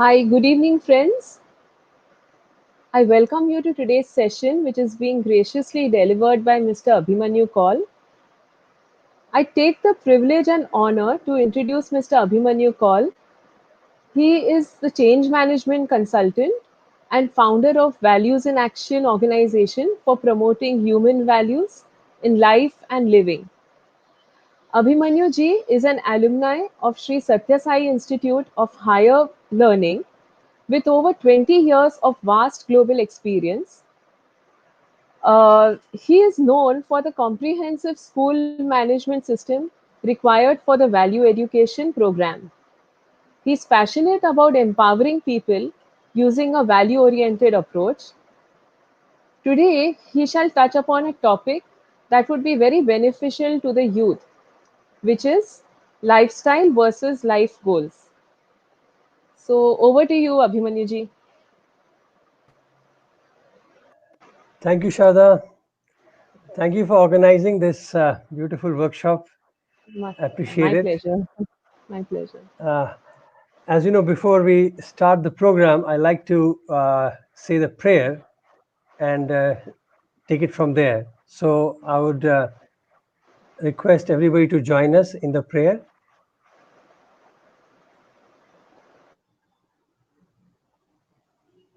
Hi, good evening, friends. I welcome you to today's session, which is being graciously delivered by Mr. Abhimanyu Kaul. I take the privilege and honor to introduce Mr. Abhimanyu Kaul. He is the change management consultant and founder of Values in Action organization for promoting human values in life and living. Abhimanyu ji is an alumni of Sri Satya Sai Institute of Higher Learning with over 20 years of vast global experience. He is known for the comprehensive school management system required for the value education program. He is passionate about empowering people using a value oriented approach. Today, he shall touch upon a topic that would be very beneficial to the youth, which is lifestyle versus life goals. So, over to you, Abhimanyu ji. Thank you, Shada. Thank you for organizing this beautiful workshop. My, I appreciate my it. pleasure. My pleasure. Uh, as you know, before we start the program, I like to say the prayer and take it from there. So I would request everybody to join us in the prayer.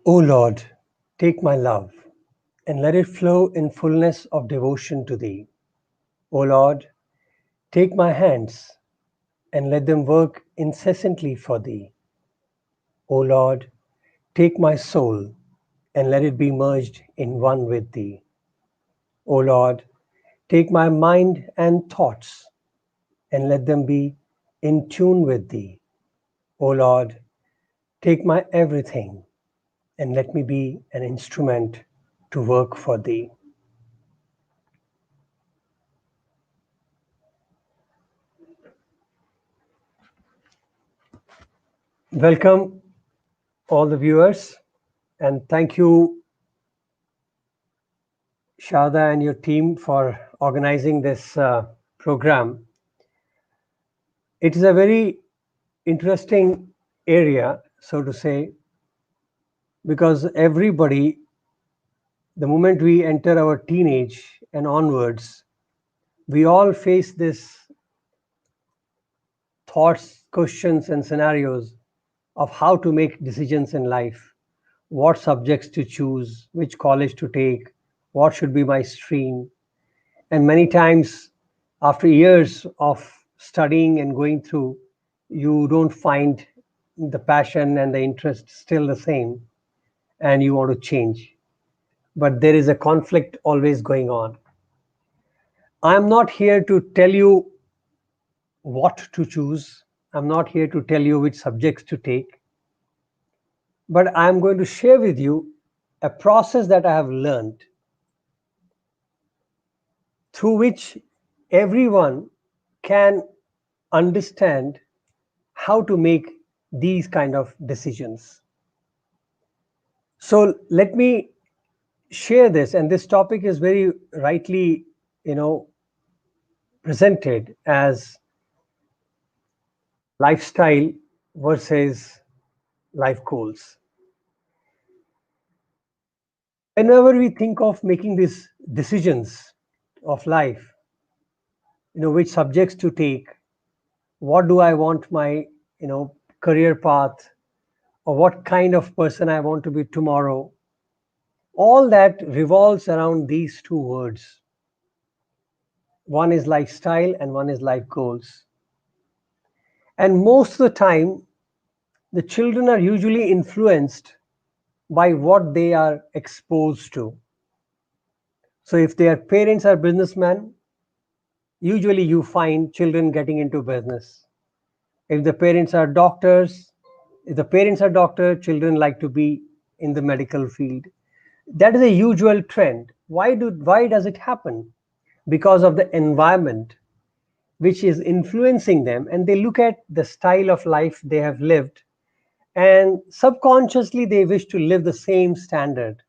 O Lord, take my love and let it flow in fullness of devotion to Thee. O Lord, take my hands and let them work incessantly for Thee. O Lord, take my soul and let it be merged in one with Thee. O Lord, take my mind and thoughts and let them be in tune with Thee. O Lord, take my everything and let me be an instrument to work for Thee. Welcome, all the viewers, and thank you, Shada, and your team for organizing this program. It is a very interesting area, so to say, because everybody, the moment we enter our teenage and onwards, we all face this thoughts, questions, and scenarios of how to make decisions in life, what subjects to choose, which college to take, what should be my stream. And many times, after years of studying and going through, you don't find the passion and the interest still the same, and you want to change. But there is a conflict always going on. I'm not here to tell you what to choose. I'm not here to tell you which subjects to take, but I'm going to share with you a process that I have learned through which everyone can understand how to make these kind of decisions. So let me share this, and this topic is very rightly, you know, presented as lifestyle versus life goals. Whenever we think of making these decisions of life, which subjects to take, what do I want my, career path, or what kind of person I want to be tomorrow, all that revolves around these two words. One is lifestyle and one is life goals. And most of the time, the children are usually influenced by what they are exposed to. So if their parents are businessmen, usually you find children getting into business. If the parents are doctors, if the parents are doctors, children like to be in the medical field. That is a usual trend. Why does it happen? Because of the environment which is influencing them, and they look at the style of life they have lived, and subconsciously they wish to live the same standard,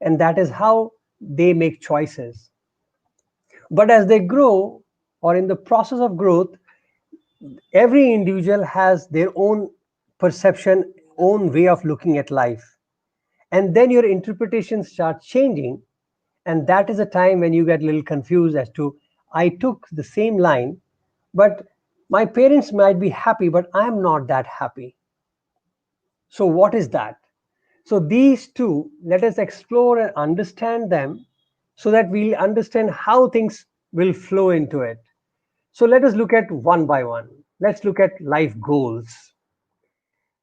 and that is how they make choices. But as they grow, or in the process of growth, every individual has their own perception own way of looking at life. And then your interpretation starts changing. And that is a time when you get a little confused as to, I took the same line, but my parents might be happy, but I'm not that happy. So, what is that? So, these two, let us explore and understand them so that we'll understand how things will flow into it. So, let us look at one by one. Let's look at life goals.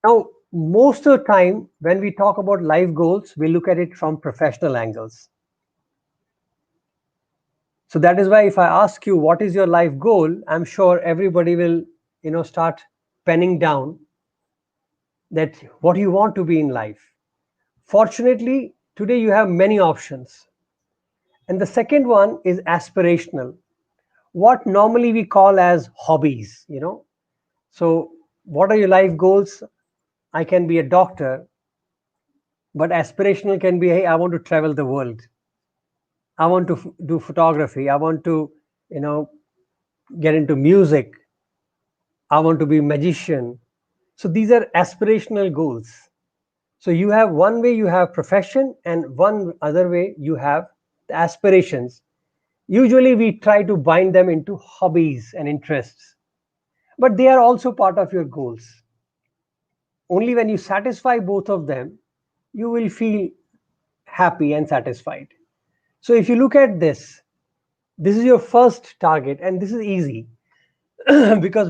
Now, most of the time when we talk about life goals, we look at it from professional angles. So that is why if I ask you what is your life goal, I'm sure everybody will, start penning down that what you want to be in life. Fortunately, today you have many options. And the second one is aspirational, what normally we call as hobbies. So what are your life goals? I can be a doctor, but aspirational can be, hey, I want to travel the world. I want to do photography. I want to, you know, get into music. I want to be a magician. So these are aspirational goals. So you have one way you have profession and one other way you have the aspirations. Usually we try to bind them into hobbies and interests, but they are also part of your goals. Only when you satisfy both of them, you will feel happy and satisfied. So if you look at this is your first target, and this is easy because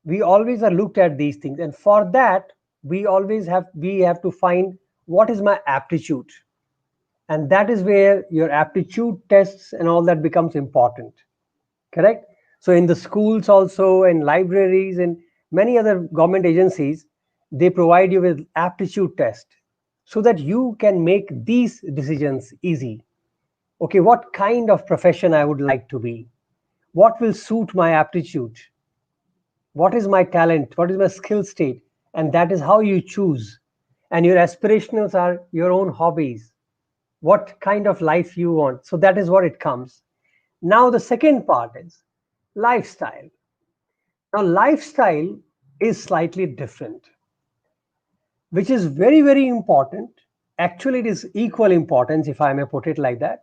we always are looked at these things, and for that we have to find what is my aptitude, and that is where your aptitude tests and all that becomes important. Correct? So in the schools also, and libraries and many other government agencies, they provide you with aptitude test so that you can make these decisions easy. Okay, what kind of profession I would like to be, what will suit my aptitude, what is my talent, what is my skill state, and that is how you choose. And your aspirationals are your own hobbies, what kind of life you want. So that is what it comes. Now the second part is lifestyle. Now lifestyle is slightly different, which is very very important. Actually it is equal importance, if I may put it like that,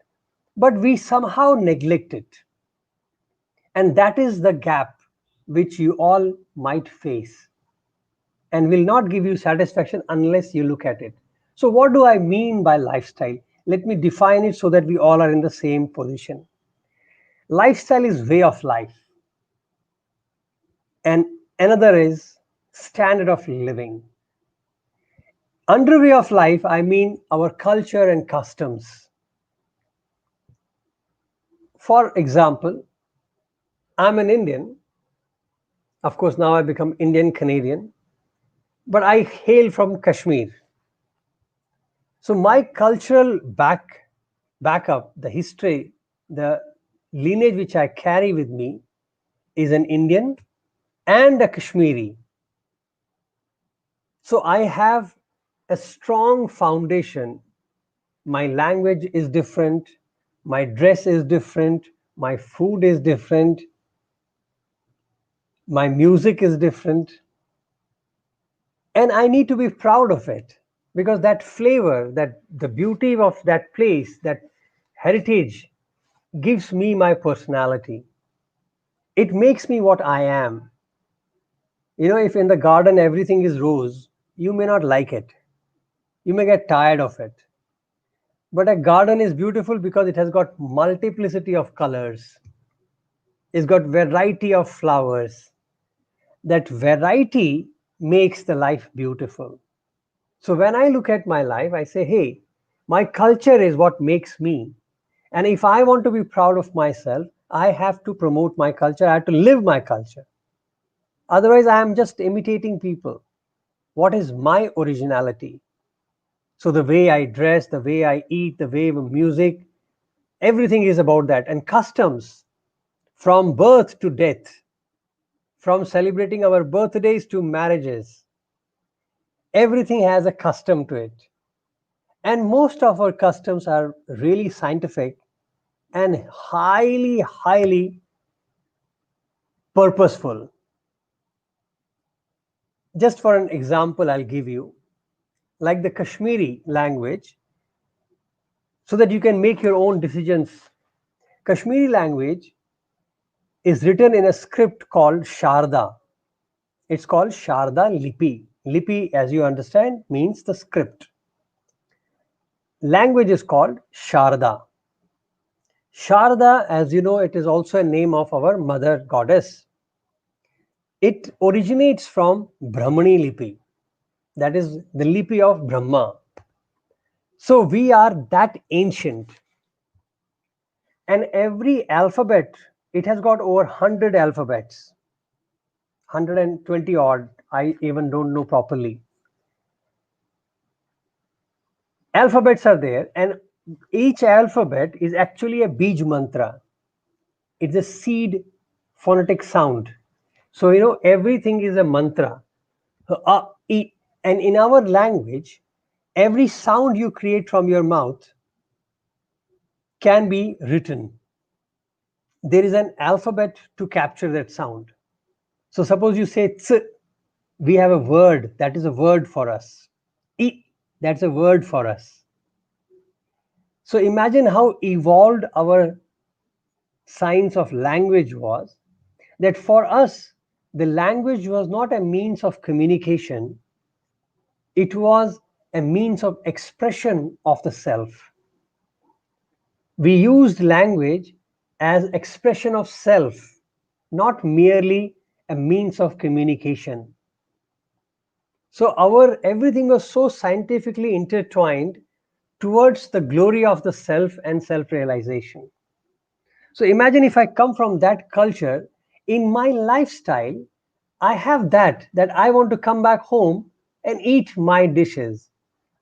but we somehow neglect it. And that is the gap which you all might face and will not give you satisfaction unless you look at it. So, what do I mean by lifestyle? Let me define it so that we all are in the same position. Lifestyle is way of life, and another is standard of living. Under way of life, I mean our culture and customs. For example, I'm an Indian. Of course, now I become Indian Canadian, but I hail from Kashmir. So my cultural backup, the history, the lineage which I carry with me is an Indian and a Kashmiri. So I have a strong foundation. My language is different, my dress is different, my food is different, my music is different, and I need to be proud of it because that flavor, that the beauty of that place, that heritage gives me my personality. It makes me what I am. If in the garden everything is rose, you may not like it. You may get tired of it. But a garden is beautiful because it has got multiplicity of colors. It's got variety of flowers. That variety makes the life beautiful. So when I look at my life, I say, hey, my culture is what makes me. And if I want to be proud of myself, I have to promote my culture. I have to live my culture. Otherwise, I am just imitating people. What is my originality? So the way I dress, the way I eat, the way music, everything is about that. And customs, from birth to death, from celebrating our birthdays to marriages, everything has a custom to it. And most of our customs are really scientific and highly, highly purposeful. Just for an example, I'll give you, like the Kashmiri language, so that you can make your own decisions. Kashmiri language is written in a script called Sharda. It's called Sharda Lipi. Lipi, as you understand, means the script. Language is called Sharda. Sharda, as you know, it is also a name of our mother goddess. It originates from Brahmani Lipi, that is the Lipi of Brahma. So we are that ancient, and every alphabet, it has got over 100 alphabets, 120 odd, I even don't know properly. Alphabets are there, and each alphabet is actually a Bij mantra. It's a seed phonetic sound. So, everything is a mantra. E, and in our language, every sound you create from your mouth can be written. There is an alphabet to capture that sound. So, suppose you say ts, we have a word, that is a word for us. I, that's a word for us. So, imagine how evolved our science of language was, that for us, the language was not a means of communication, it was a means of expression of the self. We used language as expression of self, not merely a means of communication. So our everything was so scientifically intertwined towards the glory of the self and self-realization. So imagine if I come from that culture, in my lifestyle, I have that I want to come back home and eat my dishes.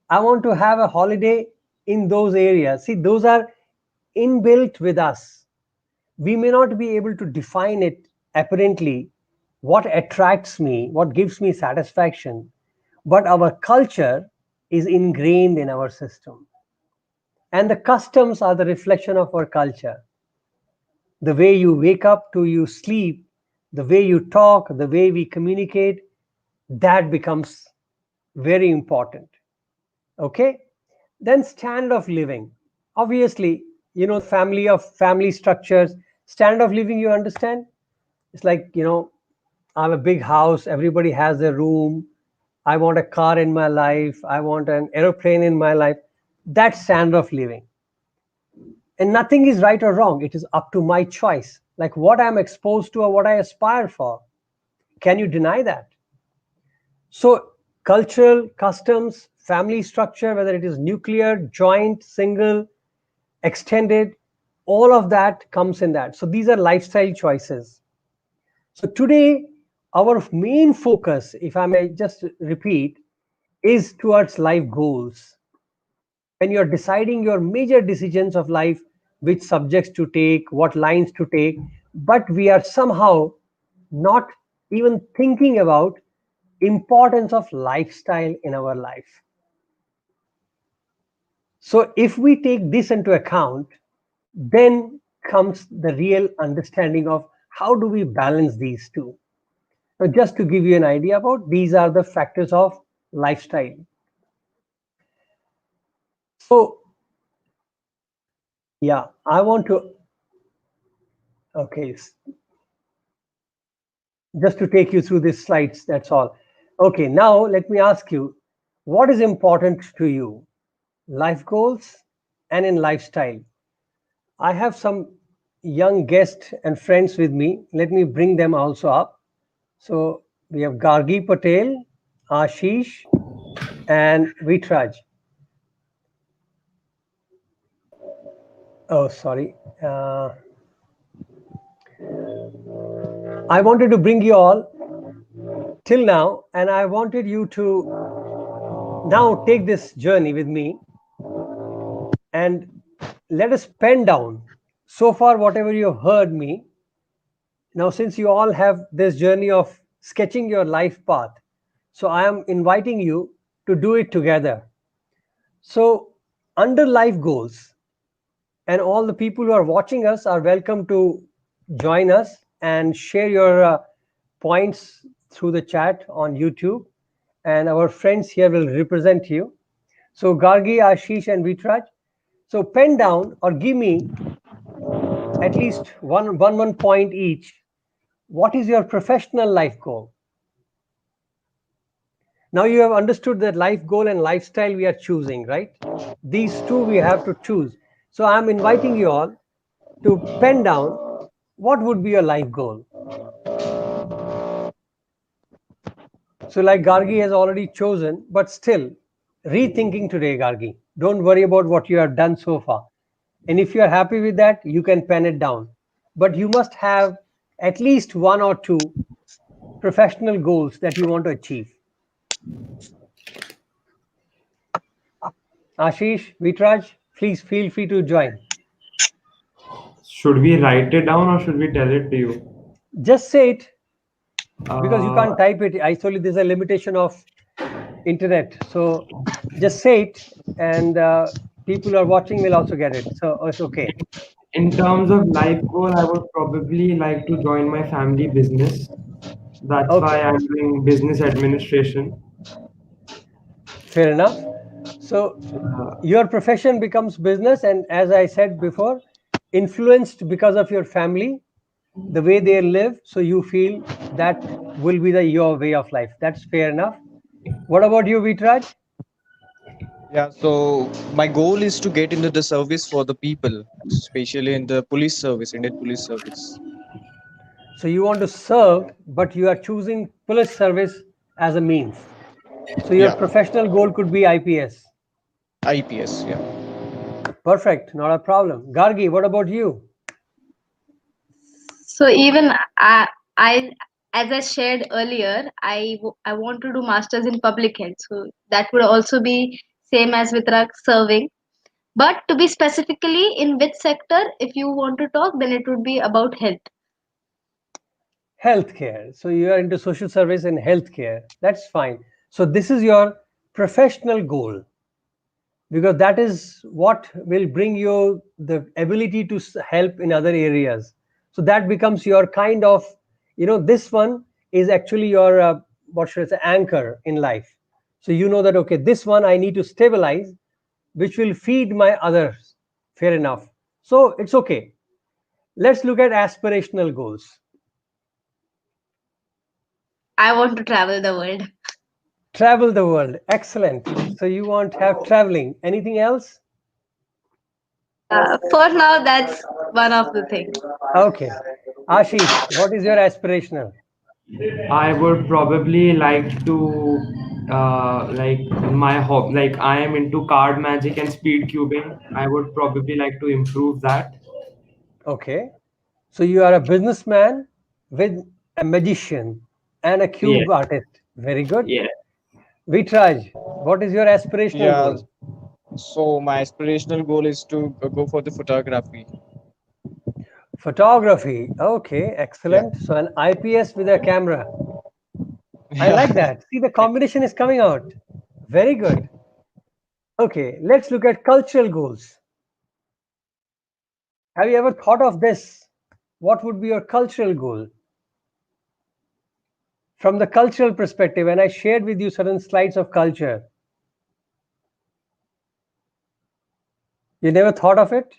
I want to have a holiday in those areas. See, those are inbuilt with us. We may not be able to define it apparently, what attracts me, what gives me satisfaction, but our culture is ingrained in our system. And the customs are the reflection of our culture. The way you wake up to you sleep, the way you talk, the way we communicate, that becomes very important. Okay? Then standard of living. Obviously, family structures, standard of living, you understand? It's like, I have a big house, everybody has a room. I want a car in my life, I want an aeroplane in my life. That's standard of living. And nothing is right or wrong. It is up to my choice, like what I'm exposed to or what I aspire for. Can you deny that? So, cultural customs, family structure, whether it is nuclear, joint, single, extended, all of that comes in that. So, these are lifestyle choices. So, today, our main focus, if I may just repeat, is towards life goals. When you're deciding your major decisions of life, which subjects to take, what lines to take, but we are somehow not even thinking about importance of lifestyle in our life. So if we take this into account, then comes the real understanding of how do we balance these two. So just to give you an idea about, these are the factors of lifestyle. So yeah, I want to, okay, just to take you through these slides, that's all. Okay, now let me ask you, what is important to you? Life goals and in lifestyle. I have some young guests and friends with me. Let me bring them also up. So we have Gargi Patel, Ashish, and Vitraj. Oh, sorry. I wanted to bring you all till now, and I wanted you to now take this journey with me and let us pen down so far whatever you have heard me. Now, since you all have this journey of sketching your life path, so I am inviting you to do it together. So, under life goals, and all the people who are watching us are welcome to join us and share your points through the chat on YouTube, and our friends here will represent you. So Gargi, Ashish, and Vitraj. So pen down or give me at least one point each. What is your professional life goal? Now you have understood that life goal and lifestyle we are choosing, right? These two we have to choose. So I'm inviting you all to pen down what would be your life goal. So like Gargi has already chosen, but still rethinking today, Gargi. Don't worry about what you have done so far. And if you are happy with that, you can pen it down. But you must have at least one or two professional goals that you want to achieve. Ashish, Vitraj, please feel free to join. Should we write it down or should we tell it to you? Just say it because you Uh, can't type it. I told you there's a limitation of internet. So just say it, and people who are watching will also get it. So it's okay. in terms of life goal, I would probably like to join my family business. That's why Okay, I'm doing business administration. fair enough. So your profession becomes business, and as I said before, influenced because of your family, the way they live. So you feel that will be the your way of life. That's fair enough. What about you, Vitraj? Yeah, so my goal is to get into the service for the people, especially in the police service, Indian police service. So you want to serve, but you are choosing police service as a means. So your Yeah, professional goal could be IPS. IPS. Yeah. Perfect, not a problem. Gargi, what about you? So even I, as I shared earlier, I want to do masters in public health. So that would also be same as with serving. But to be specifically in which sector, if you want to talk, then it would be about health. Healthcare. So you are into social service and healthcare. That's fine. So this is your professional goal because that is what will bring you the ability to help in other areas. So that becomes your kind of, this one is actually your, what should I say, anchor in life. So you know that, okay, this one I need to stabilize, which will feed my others. Fair enough. So it's okay. Let's look at aspirational goals. I want to travel the world. Travel the world. Excellent. So you want to have traveling. Anything else? For now, that's one of the things. Okay. Ashish, what is your aspirational? I would probably like to like my hob like I am into card magic and speed cubing. I would probably like to improve that. Okay. So you are a businessman with a magician and a Yeah, cube artist. Very good. yeah. Vitraj, what is your aspirational Yeah. goal? So my aspirational goal is to go for the photography. Photography. Okay, Yeah. excellent. So an IPS with a camera. I Yeah. like that. See, the combination is coming out. Very good. Okay, let's look at cultural goals. Have you ever thought of this? What would be your cultural goal? From the cultural perspective, and I shared with you certain slides of culture. You never thought of it?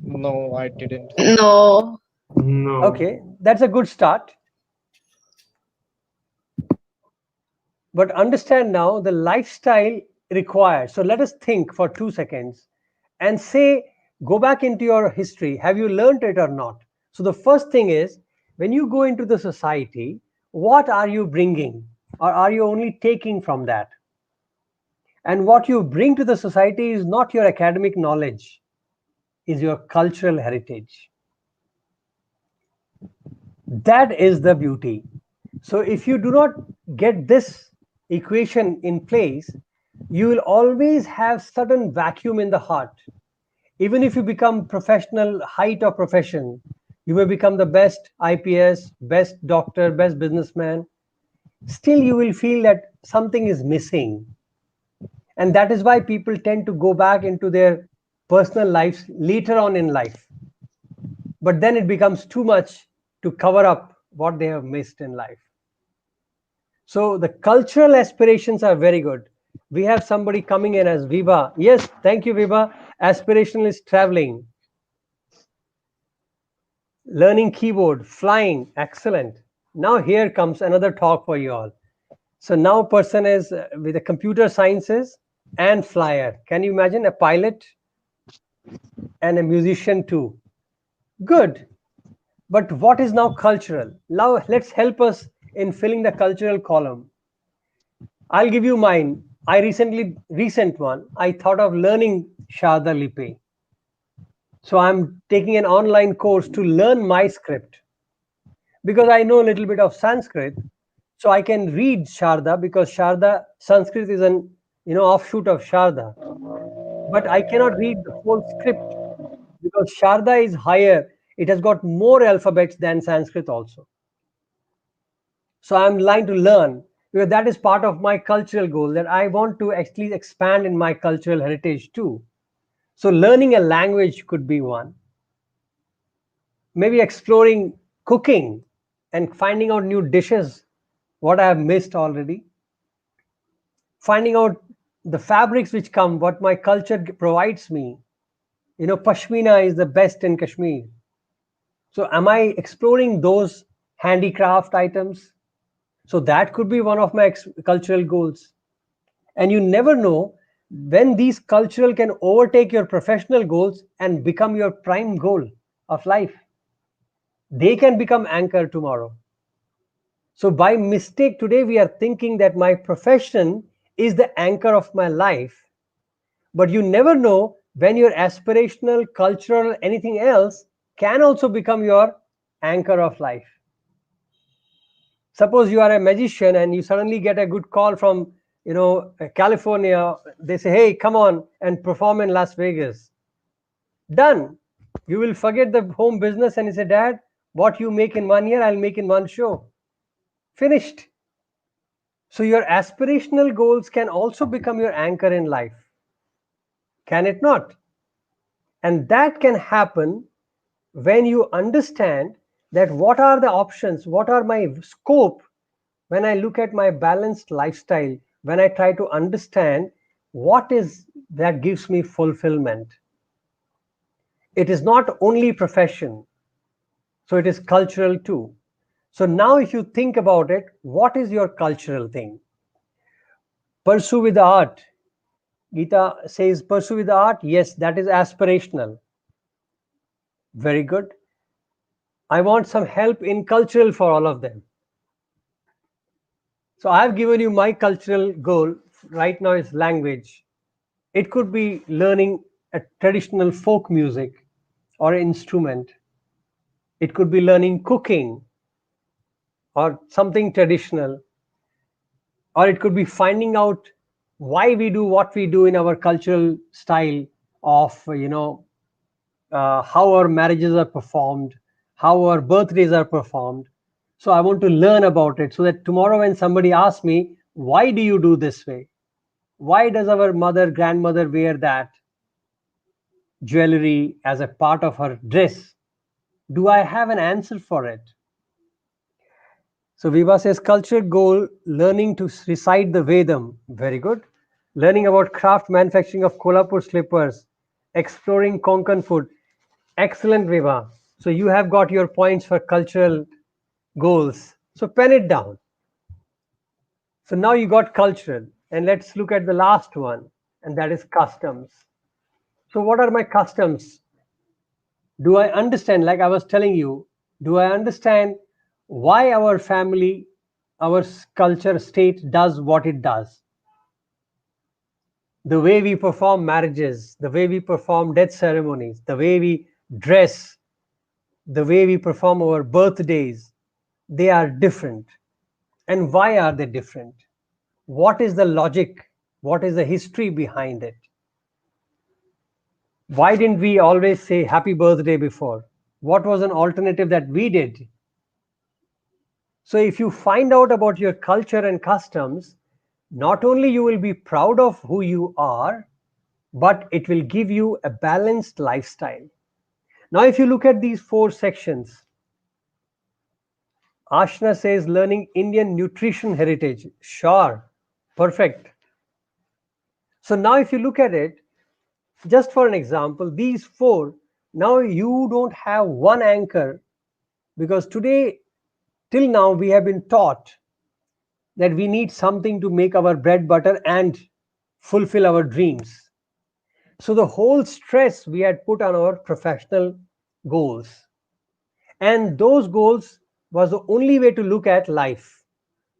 No, I didn't. No. No. Okay, that's a good start. But understand now the lifestyle required. So let us think for 2 seconds and say, go back into your history. Have you learned it or not? So the first thing is, when you go into the society, what are you bringing? Or are you only taking from that? And what you bring to the society is not your academic knowledge, is your cultural heritage. That is the beauty. So if you do not get this equation in place, you will always have certain vacuum in the heart. Even if you become professional height of profession, you may become the best IPS, best doctor, best businessman. Still, you will feel that something is missing. And that is why people tend to go back into their personal lives later on in life. But then it becomes too much to cover up what they have missed in life. So the cultural aspirations are very good. We have somebody coming in as Viva. Yes, thank you, Viva. Aspirational is traveling, learning keyboard, flying. Excellent. Now here comes another talk for you all. So now person is with the computer sciences and flyer. Can you imagine a pilot and a musician too? Good. But what is now cultural? Now let's help us in filling the cultural column. I'll give you mine. Recent one, I thought of learning Sharda Lipi. So I'm taking an online course to learn my script because I know a little bit of Sanskrit. So I can read Sharda because Sharda Sanskrit is an offshoot of Sharda. But I cannot read the whole script because Sharda is higher. It has got more alphabets than Sanskrit also. So I'm trying to learn because that is part of my cultural goal that I want to actually expand in my cultural heritage too. So learning a language could be one. Maybe exploring cooking and finding out new dishes, what I have missed already. Finding out the fabrics which come, what my culture provides me. Pashmina is the best in Kashmir. So am I exploring those handicraft items? So that could be one of my cultural goals. And you never know when these cultural can overtake your professional goals and become your prime goal of life. They can become anchor tomorrow. So by mistake today we are thinking that my profession is the anchor of my life, but you never know when your aspirational, cultural, anything else can also become your anchor of life. Suppose you are a magician and you suddenly get a good call from California. They say, hey, come on and perform in Las Vegas. Done. You will forget the home business and you say, Dad, what you make in 1 year I'll make in one show. Finished. So your aspirational goals can also become your anchor in life, can it not? And that can happen when you understand that what are the options, what are my scope. When I look at my balanced lifestyle, when I try to understand what is that gives me fulfillment, it is not only profession, so it is cultural too. So now if you think about it, what is your cultural thing? Pursue with art. Gita says pursue with art. Yes, that is aspirational. Very good. I want some help in cultural for all of them. So I've given you my cultural goal right now is language. It could be learning a traditional folk music or instrument. It could be learning cooking or something traditional. Or it could be finding out why we do what we do in our cultural style of, how our marriages are performed, how our birthdays are performed. So I want to learn about it so that tomorrow when somebody asks me, why do you do this way? Why does our mother, grandmother wear that jewelry as a part of her dress? Do I have an answer for it? So Viva says culture goal, learning to recite the Vedam. Very good. Learning about craft manufacturing of Kolhapur slippers, exploring Konkan food. Excellent, Viva. So you have got your points for cultural goals. So pen it down. So now you got cultural. And let's look at the last one, and that is customs. So what are my customs? Do I understand, like I was telling you, do I understand why our family, our culture state does what it does? The way we perform marriages, the way we perform death ceremonies, the way we dress, the way we perform our birthdays, they are different. And why are they different? What is the logic? What is the history behind it? Why didn't we always say happy birthday before? What was an alternative that we did? So if you find out about your culture and customs, not only you will be proud of who you are, but it will give you a balanced lifestyle. Now, if you look at these four sections, Ashna says learning Indian nutrition heritage. Sure, perfect. So now if you look at it, just for an example, these four, now you don't have one anchor, because today, till now, we have been taught that we need something to make our bread, butter, and fulfill our dreams. So the whole stress we had put on our professional goals. And those goals was the only way to look at life.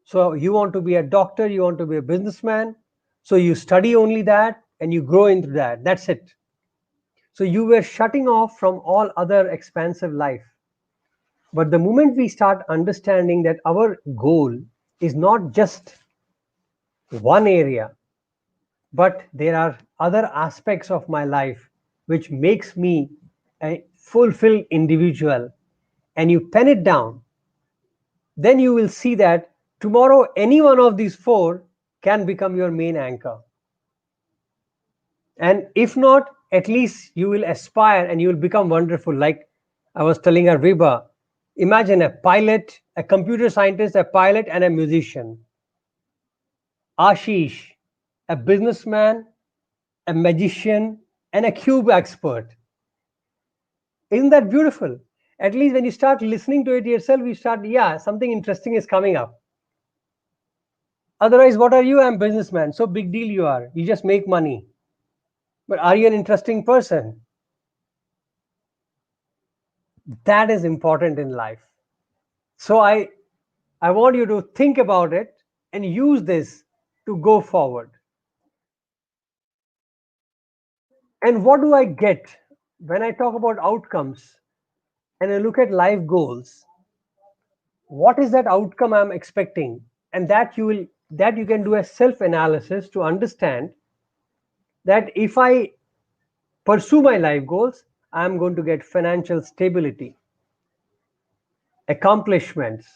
So you want to be a doctor, you want to be a businessman. So you study only that and you grow into that. That's it. So you were shutting off from all other expansive life. But the moment we start understanding that our goal is not just one area, but there are other aspects of my life which makes me a fulfilled individual, and you pen it down, then you will see that tomorrow any one of these four can become your main anchor. And if not, at least you will aspire and you will become wonderful. Like I was telling Ariba, imagine a pilot, a computer scientist, a pilot, and a musician. Ashish, a businessman, a magician, and a cube expert. Isn't that beautiful? At least when you start listening to it yourself, you start, yeah, something interesting is coming up. Otherwise, what are you? I'm businessman. So big deal you are. You just make money. But are you an interesting person? That is important in life. So I want you to think about it and use this to go forward. And what do I get when I talk about outcomes and I look at life goals? What is that outcome I'm expecting? And that you can do a self analysis to understand that if I pursue my life goals, I'm going to get financial stability, accomplishments,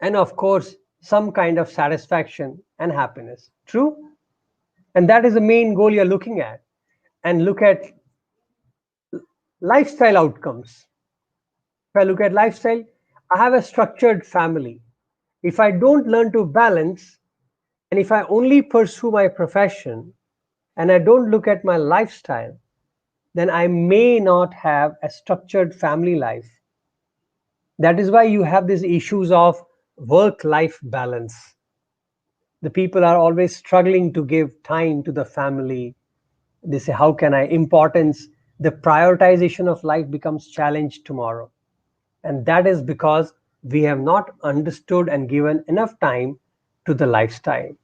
and of course, some kind of satisfaction and happiness. True? And that is the main goal you're looking at. And look at lifestyle outcomes. If I look at lifestyle, I have a structured family. If I don't learn to balance, and if I only pursue my profession and I don't look at my lifestyle, then I may not have a structured family life. That is why you have these issues of work life balance. The people are always struggling to give time to the family. They say, how can I? Importance, the prioritization of life becomes challenged tomorrow. And that is because we have not understood and given enough time to the lifestyle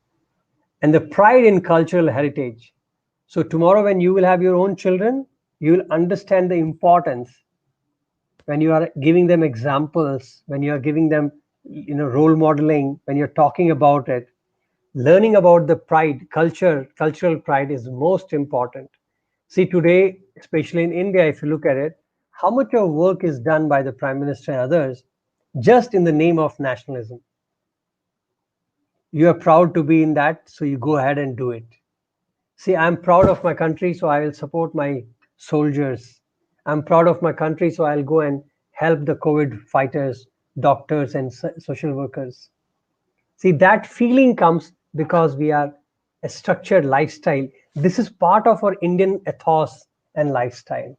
and the pride in cultural heritage. So tomorrow when you will have your own children, you will understand the importance when you are giving them examples, when you are giving them, role modeling, when you're talking about it, learning about the pride, cultural pride is most important. See, today, especially in India, if you look at it, how much of work is done by the Prime Minister and others just in the name of nationalism. You are proud to be in that, so you go ahead and do it. See, I'm proud of my country, so I will support my soldiers. I'm proud of my country, so I'll go and help the COVID fighters, doctors, and social workers. See, that feeling comes because we are a structured lifestyle. This is part of our Indian ethos and lifestyle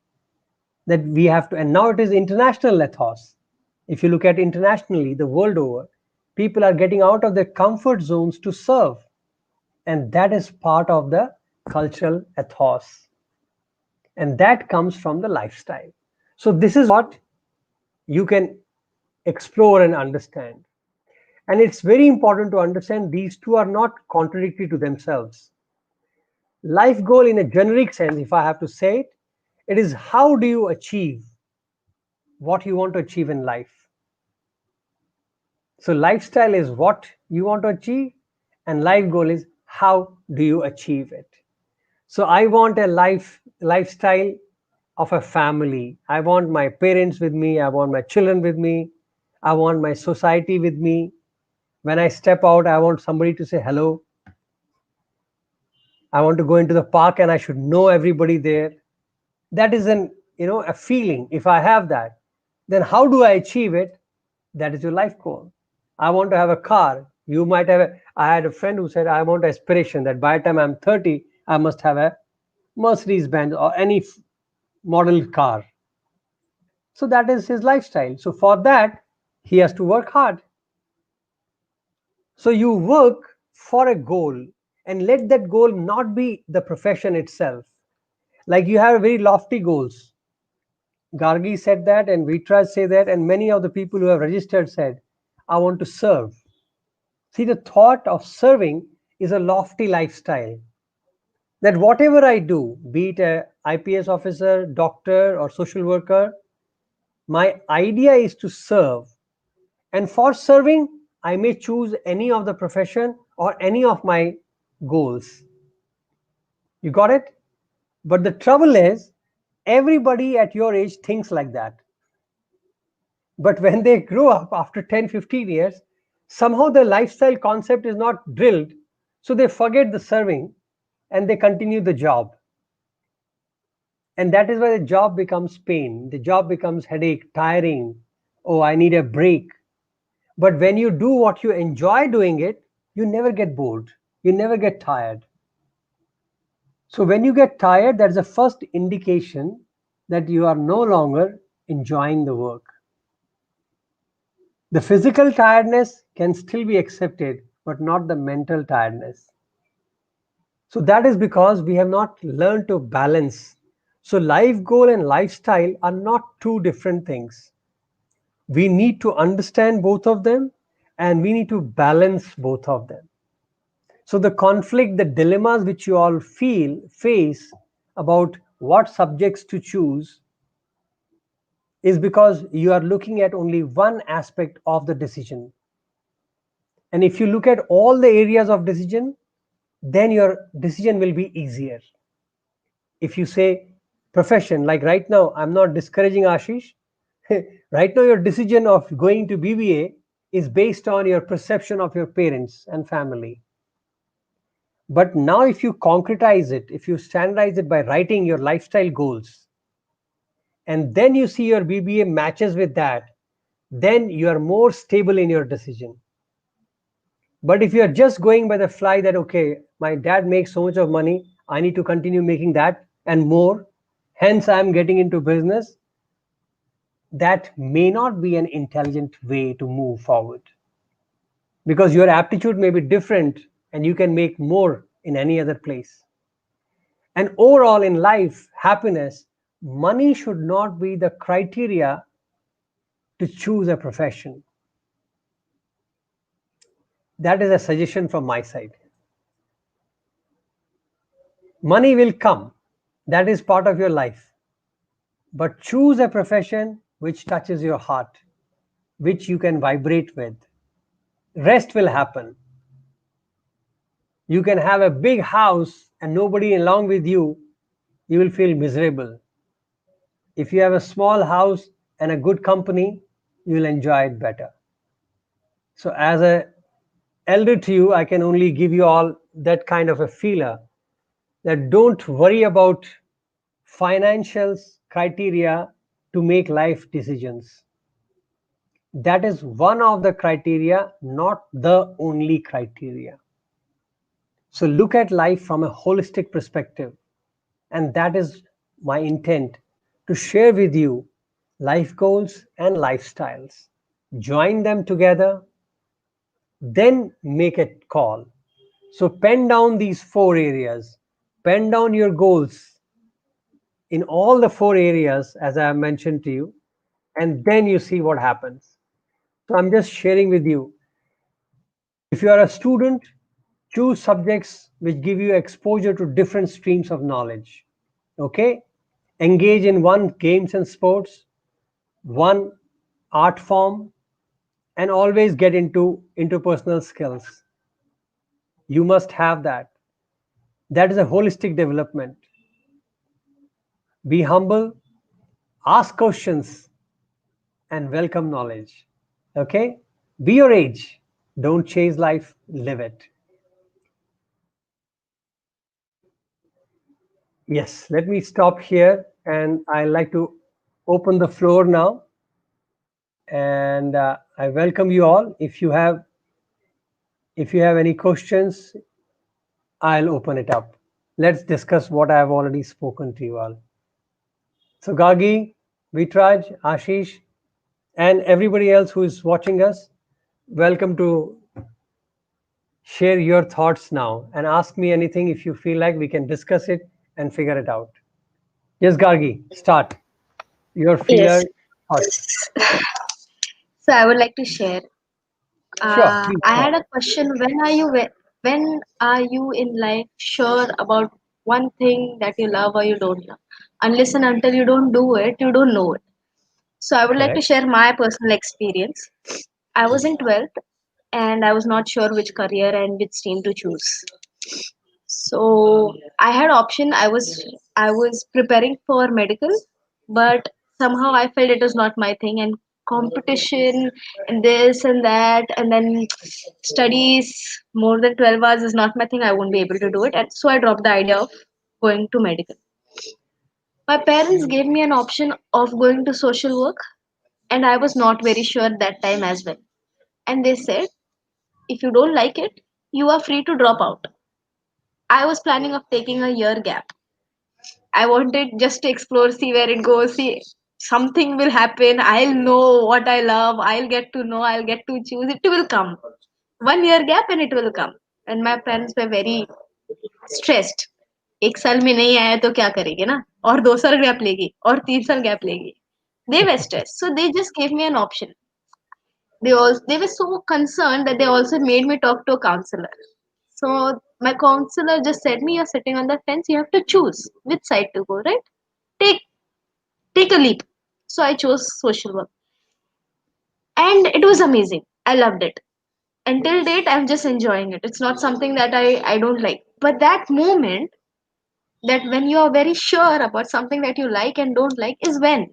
that we have to, and now it is international ethos. If you look at internationally, the world over, people are getting out of their comfort zones to serve. And that is part of the cultural ethos. And that comes from the lifestyle. So this is what you can explore and understand. And it's very important to understand these two are not contradictory to themselves. Life goal, in a generic sense, if I have to say it, it is how do you achieve what you want to achieve in life. So lifestyle is what you want to achieve, and life goal is how do you achieve it. So I want a lifestyle of a family. I want my parents with me. I want my children with me. I want my society with me. When I step out, I want somebody to say hello. I want to go into the park and I should know everybody there. That is a feeling. If I have that, then how do I achieve it? That is your life goal. I want to have a car. You might have I had a friend who said, I want aspiration that by the time I'm 30, I must have a Mercedes Benz or any model car. So that is his lifestyle. So for that, he has to work hard. So you work for a goal and let that goal not be the profession itself. Like you have very lofty goals. Gargi said that, and Vitraj say that, and many of the people who have registered said, I want to serve. See, the thought of serving is a lofty lifestyle. That whatever I do, be it a IPS officer, doctor, or social worker, my idea is to serve. And for serving, I may choose any of the profession or any of my goals. You got it? But the trouble is, everybody at your age thinks like that. But when they grow up after 10, 15 years, somehow the lifestyle concept is not drilled. So they forget the serving and they continue the job. And that is why the job becomes pain. The job becomes headache, tiring. Oh, I need a break. But when you do what you enjoy doing it, you never get bored. You never get tired. So when you get tired, that's the first indication that you are no longer enjoying the work. The physical tiredness can still be accepted, but not the mental tiredness. So that is because we have not learned to balance. So life goal and lifestyle are not two different things. We need to understand both of them and we need to balance both of them. So the conflict, the dilemmas which you all face about what subjects to choose is because you are looking at only one aspect of the decision. And if you look at all the areas of decision, then your decision will be easier. If you say profession, like right now, I'm not discouraging Ashish. Right now, your decision of going to BBA is based on your perception of your parents and family. But now, if you concretize it, if you standardize it by writing your lifestyle goals, and then you see your BBA matches with that, then you are more stable in your decision. But if you are just going by the fly that, okay, my dad makes so much of money, I need to continue making that and more, hence I'm getting into business, that may not be an intelligent way to move forward. Because your aptitude may be different and you can make more in any other place. And overall in life, happiness, money should not be the criteria to choose a profession. That is a suggestion from my side. Money will come, that is part of your life. But choose a profession which touches your heart, which you can vibrate with. Rest will happen. You can have a big house and nobody along with you, you will feel miserable. If you have a small house and a good company, you will enjoy it better. So as a elder to you, I can only give you all that kind of a feeler that don't worry about financials criteria to make life decisions. That is one of the criteria, not the only criteria. So look at life from a holistic perspective. And that is my intent to share with you life goals and lifestyles. Join them together, then make a call. So pen down these 4 areas, pen down your goals in all the 4 areas as I have mentioned to you, and then you see what happens. So I'm just sharing with you. If you are a student, choose subjects which give you exposure to different streams of knowledge. Okay? Engage in one games and sports, one art form, and always get into interpersonal skills. You must have that. That is a holistic development. Be humble, ask questions, and welcome knowledge. Okay? Be your age. Don't chase life, live it. Yes, let me stop here and I like to open the floor now. and I welcome you all. If you have any questions, I'll open it up. Let's discuss what I have already spoken to you all. So Gagi, Vitraj, Ashish, and everybody else who is watching us, welcome to share your thoughts now and ask me anything if you feel like we can discuss it and figure it out. Yes, Gargi, start. Your feeler Yes. thoughts. So I would like to share. Sure, please I start. had a question. When are you in life sure about one thing that you love or you don't love? Unless and until you don't do it, you don't know it. So I would like to Correct. share my personal experience. I was in 12th and I was not sure which career and which stream to choose. So I had option. I was preparing for medical, but somehow I felt it was not my thing, and competition and this and that, and then studies more than 12 hours is not my thing. I won't be able to do it, and so I dropped the idea of going to medical. My parents gave me an option of going to social work, and I was not very sure that time as well. And they said, if you don't like it, you are free to drop out. I was planning of taking a year gap. I wanted just to explore, see where it goes, see something will happen. I'll know what I love. I'll get to know. I'll get to choose. It will come. 1 year gap and it will come. And my parents were very stressed. एक साल में नहीं आया तो क्या करेगी ना और 2 साल गैप लेगी और 3 साल गैप लेगी. They were stressed, so they just gave me an option. They were so concerned that they also made me talk to a counselor. So my counselor just said me, you're sitting on the fence, you have to choose which side to go, right? Take take a leap. So I chose social work. And it was amazing. I loved it. Until date, I'm just enjoying it. It's not something that I don't like. But that moment, that when you are very sure about something that you like and don't like, is when.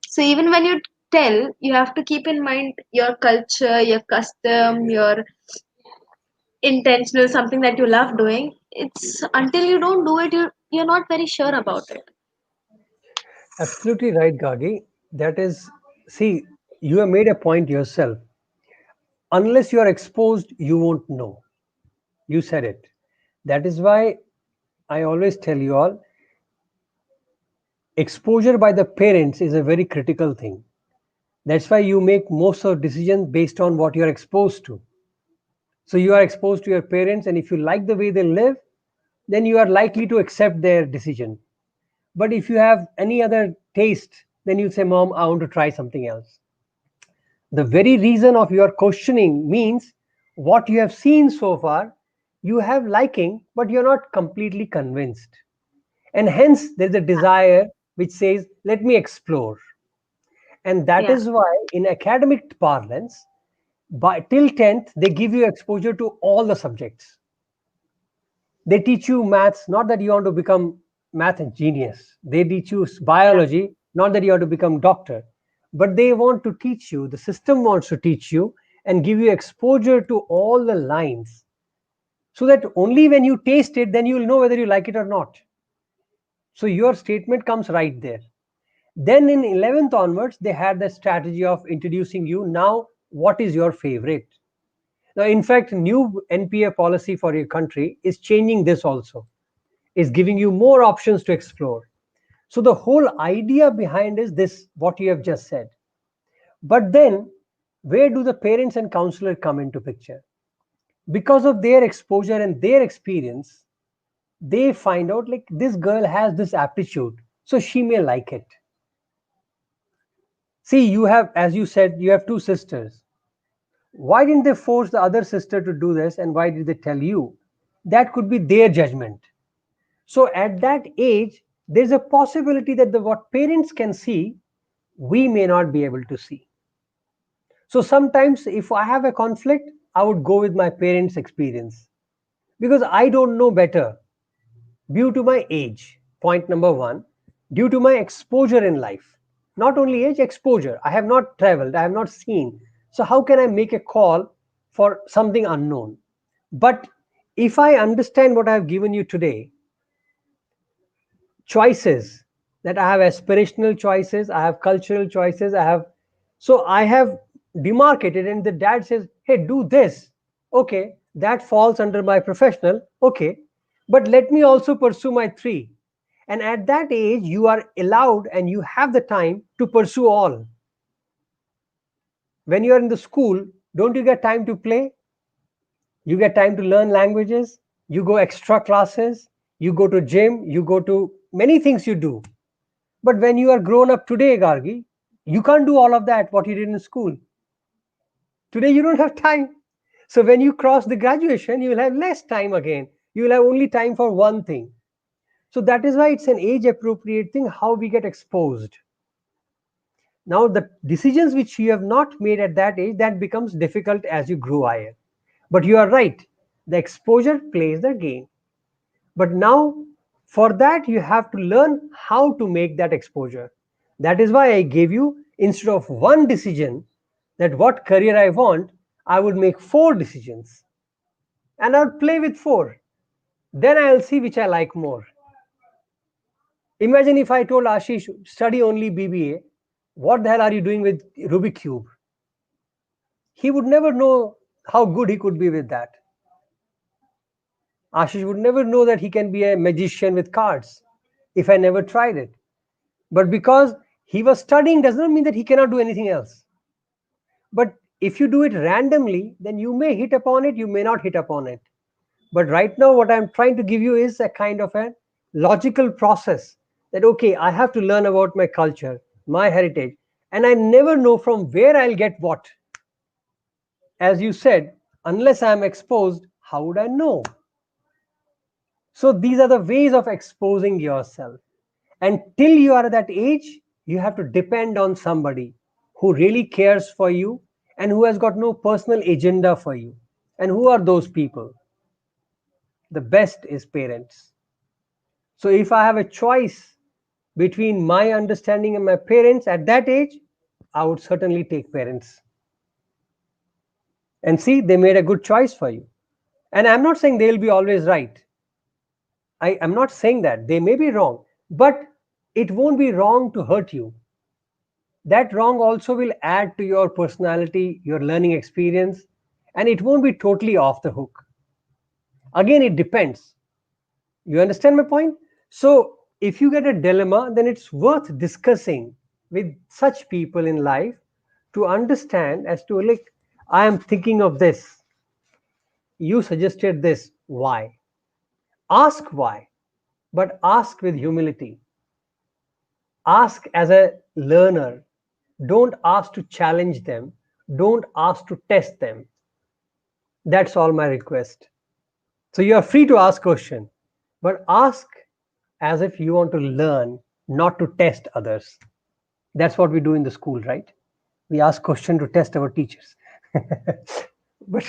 So even when you tell, you have to keep in mind your culture, your custom, your intentional, something that you love doing. It's until you don't do it, you're not very sure about it. Absolutely right, Gagi. That is, see, you have made a point yourself. Unless you are exposed, you won't know. You said it. That is why I always tell you all exposure by the parents is a very critical thing. That's why you make most of decisions based on what you're exposed to. So you are exposed to your parents, and if you like the way they live, then you are likely to accept their decision. But if you have any other taste, then you say, Mom, I want to try something else. The very reason of your questioning means what you have seen so far, you have liking, but you're not completely convinced. And hence, there's a desire which says, let me explore. And that Yeah, is why, in academic parlance, by till 10th, they give you exposure to all the subjects. They teach you maths, not that you want to become math genius. They teach you yeah, biology, not that you have to become doctor. But they want to teach you, the system wants to teach you and give you exposure to all the lines so that only when you taste it, then you will know whether you like it or not. So your statement comes right there. Then in 11th onwards, they had the strategy of introducing you now what is your favorite. Now, in fact, new NPA policy for your country is changing this also, is giving you more options to explore. So the whole idea behind is this, what you have just said. But then, where do the parents and counselor come into picture? Because of their exposure and their experience, they find out like this girl has this aptitude, so she may like it. See, you have, as you said, you have two sisters. Why didn't they force the other sister to do this and why did they tell you? That could be their judgment. So at that age, there's a possibility that the what parents can see, we may not be able to see. So sometimes if I have a conflict, I would go with my parents' experience because I don't know better due to my age. Point number one, due to my exposure in life. Not only age, exposure. I have not traveled, I have not seen. So how can I make a call for something unknown? But if I understand what I have given you today, choices, that I have aspirational choices, I have cultural choices, I have So I have demarcated, and the dad says, hey, do this. Okay, that falls under my professional. Okay, but let me also pursue my three. And at that age, you are allowed and you have the time to pursue all. When you are in the school, don't you get time to play? You get time to learn languages, you go extra classes, you go to gym, you go to many things you do. But when you are grown up today, Gargi, you can't do all of that what you did in school. Today you don't have time. So when you cross the graduation, you will have less time again. You will have only time for one thing. So that is why it's an age appropriate thing how we get exposed. Now the decisions which you have not made at that age, that becomes difficult as you grow higher. But you are right, the exposure plays the game. But now for that you have to learn how to make that exposure. That is why I gave you, instead of one decision that what career I want, I would make 4 decisions and I'll play with 4. Then I'll see which I like more. Imagine if I told Ashish, study only BBA, what the hell are you doing with Rubik Cube? He would never know how good he could be with that. Ashish would never know that he can be a magician with cards if I never tried it. But because he was studying does not mean that he cannot do anything else. But if you do it randomly, then you may hit upon it, you may not hit upon it. But right now, what I'm trying to give you is a kind of a logical process that, okay, I have to learn about my culture, my heritage, and I never know from where I'll get what. As you said, unless I'm exposed, how would I know? So these are the ways of exposing yourself. And till you are at that age, you have to depend on somebody who really cares for you and who has got no personal agenda for you. And who are those people? The best is parents. So if I have a choice between my understanding and my parents at that age, I would certainly take parents. And see, they made a good choice for you. And I'm not saying they'll be always right. I am not saying that. They may be wrong, but it won't be wrong to hurt you. That wrong also will add to your personality, your learning experience, and it won't be totally off the hook. Again, it depends. You understand my point? So if you get a dilemma, then it's worth discussing with such people in life to understand as to, like, I am thinking of this. You suggested this. Why? Ask why, but ask with humility. Ask as a learner. Don't ask to challenge them. Don't ask to test them. That's all my request. So you are free to ask question, but ask as if you want to learn, not to test others. That's what we do in the school, right? We ask question to test our teachers. But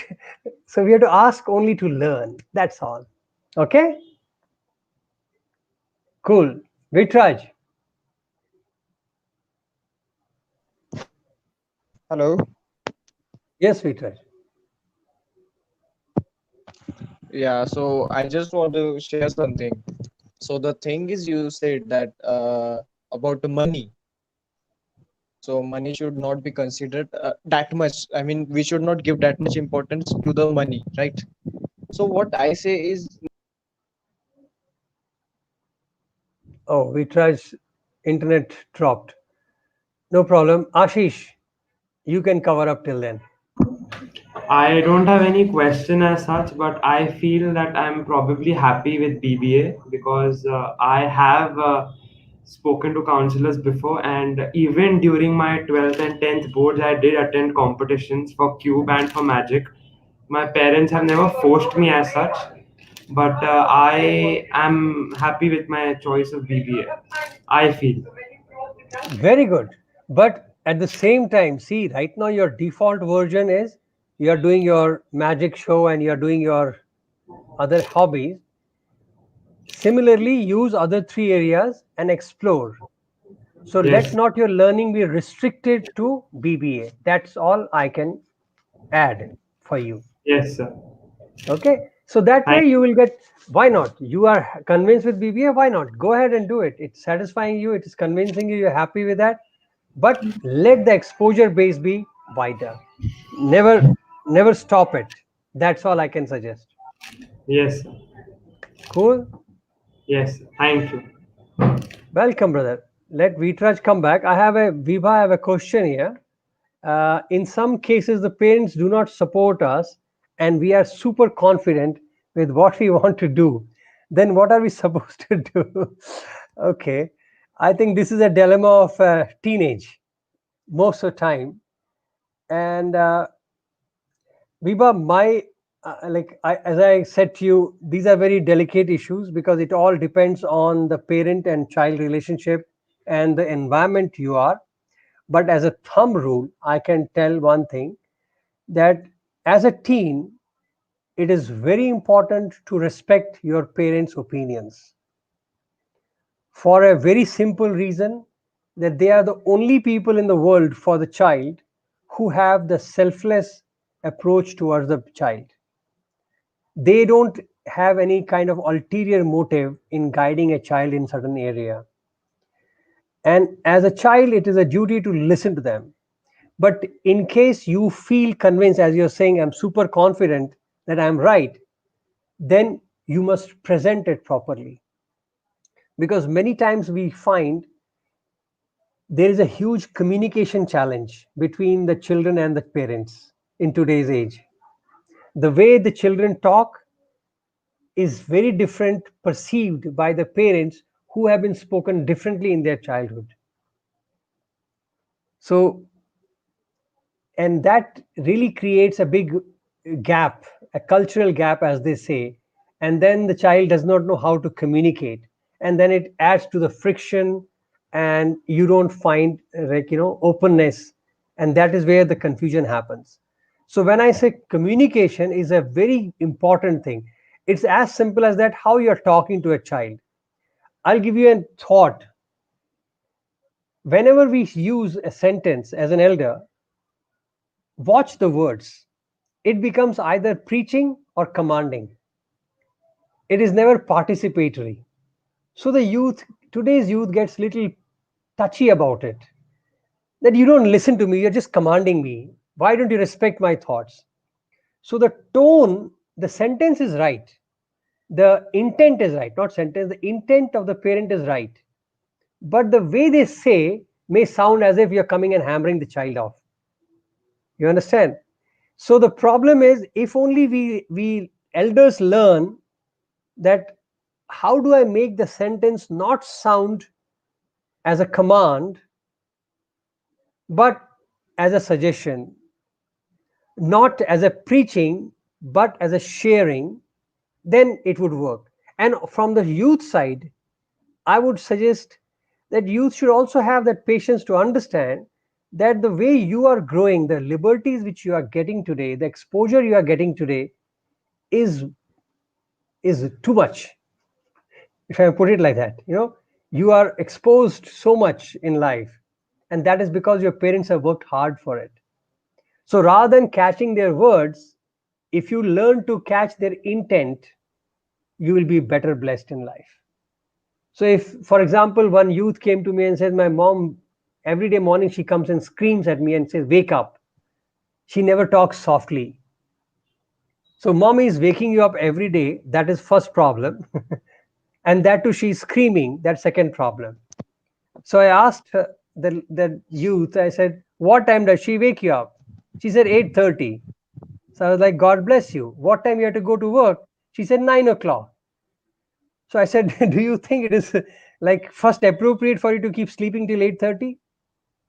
so we have to ask only to learn. That's all. Okay? Cool. Vitraj. Hello. Yes, Vitraj. Yeah, so I just want to share something. So the thing is, you said that about the money. So money should not be considered that much. I mean, we should not give that much importance to the money, right? So what I say is, Oh, Vitraj, internet dropped. No problem. Ashish, you can cover up till then. I don't have any question as such, but I feel that I'm probably happy with BBA because I have spoken to counselors before, and even during my 12th and 10th boards, I did attend competitions for Cube and for Magic. My parents have never forced me as such, but I am happy with my choice of BBA. I feel. Very good. But at the same time, see, right now your default version is you are doing your magic show and you are doing your other hobbies. Similarly, use other 3 areas and explore. So let Yes, not your learning be restricted to BBA. That's all I can add for you. yes, sir. Okay. So that way Thank you will get, why not? You are convinced with BBA, why not? Go ahead and do it. It's satisfying you, it is convincing you, you're happy with that. but let the exposure base be wider. Never stop it. That's all I can suggest. Yes, sir. Cool. Yes, thank you. Welcome, brother. Let Vitraj come back. I have a question here. In some cases, the parents do not support us, and we are super confident with what we want to do. Then what are we supposed to do? Okay, I think this is a dilemma of teenage most of the time. And Viva, as I said to you, these are very delicate issues because it all depends on the parent and child relationship and the environment you are. But as a thumb rule, I can tell one thing, that as a teen, it is very important to respect your parents' opinions for a very simple reason, that they are the only people in the world for the child who have the selfless approach towards the child. They don't have any kind of ulterior motive in guiding a child in certain area. And as a child, it is a duty to listen to them. But in case you feel convinced, as you're saying, I'm super confident that I'm right, then you must present it properly. Because many times we find there is a huge communication challenge between the children and the parents in today's age. The way the children talk is very different perceived by the parents who have been spoken differently in their childhood. So, and that really creates a big gap, a cultural gap, as they say. And then the child does not know how to communicate. And then it adds to the friction, and you don't find openness. And that is where the confusion happens. So when I say communication is a very important thing, it's as simple as that, how you're talking to a child. I'll give you a thought. Whenever we use a sentence as an elder, watch the words. It becomes either preaching or commanding. It is never participatory. So the youth, today's youth, gets little touchy about it. That you don't listen to me, you're just commanding me. Why don't you respect my thoughts? So the tone, the sentence is right. The intent is right, not sentence. The intent of the parent is right. But the way they say may sound as if you're coming and hammering the child off. You understand? So the problem is, if only we elders learn that how do I make the sentence not sound as a command, but as a suggestion, not as a preaching, but as a sharing, then it would work. And from the youth side, I would suggest that youth should also have that patience to understand that the way you are growing, the liberties which you are getting today, the exposure you are getting today is too much. If I put it like that, you are exposed so much in life, and that is because your parents have worked hard for it. So rather than catching their words, if you learn to catch their intent, you will be better blessed in life. So if, for example, one youth came to me and says, my mom, every day morning she comes and screams at me and says, wake up. She never talks softly. So mommy is waking you up every day. That is first problem. And that too, she's screaming. That's second problem. So I asked her, the youth, I said, what time does she wake you up? She said 8:30. So I was like, God bless you. What time you have to go to work? She said 9 o'clock. So I said, do you think it is like first appropriate for you to keep sleeping till 8:30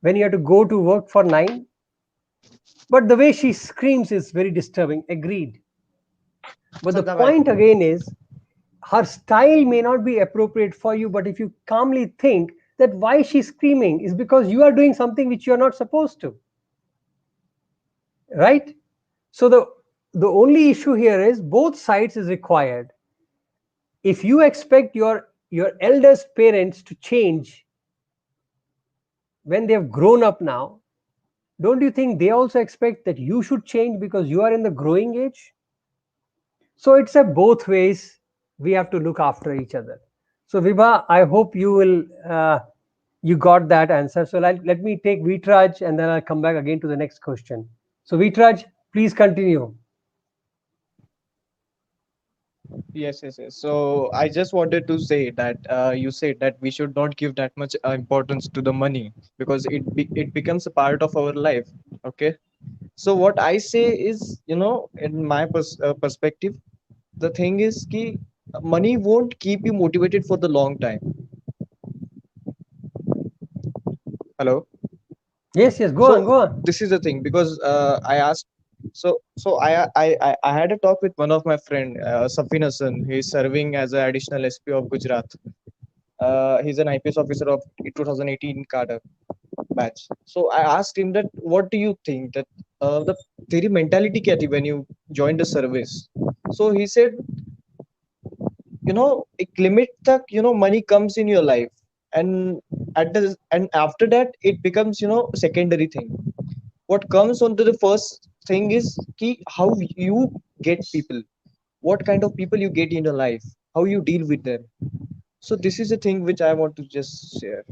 when you have to go to work for 9? But the way she screams is very disturbing. Agreed. But the point again is, her style may not be appropriate for you, but if you calmly think that why she's screaming is because you are doing something which you are not supposed to, right? So the only issue here is both sides is required. If you expect your eldest parents to change when they have grown up now, don't you think they also expect that you should change because you are in the growing age? So it's a both ways. We have to look after each other. So Vibha, I hope you will You got that answer. So let me take Vitraj and then I'll come back again to the next question. So Vitraj, please continue. Yes. So I just wanted to say that you said that we should not give that much importance to the money because it becomes a part of our life. Okay. So what I say is, in my perspective, the thing is ki money won't keep you motivated for the long time. Hello. Yes, go on, So go on. this is the thing because I asked. So I had a talk with one of my friend, Safin Hassan. He is serving as an additional SP of Gujarat. He's an IPS officer of 2018 cadre batch. So I asked him that, what do you think that the तेरी mentality क्या थी when you joined the service? So he said, एक limit तक, money comes in your life, and and after that it becomes, secondary thing. What comes onto the first thing is ki how you get people, what kind of people you get in your life, how you deal with them. So this is a thing which I want to just share.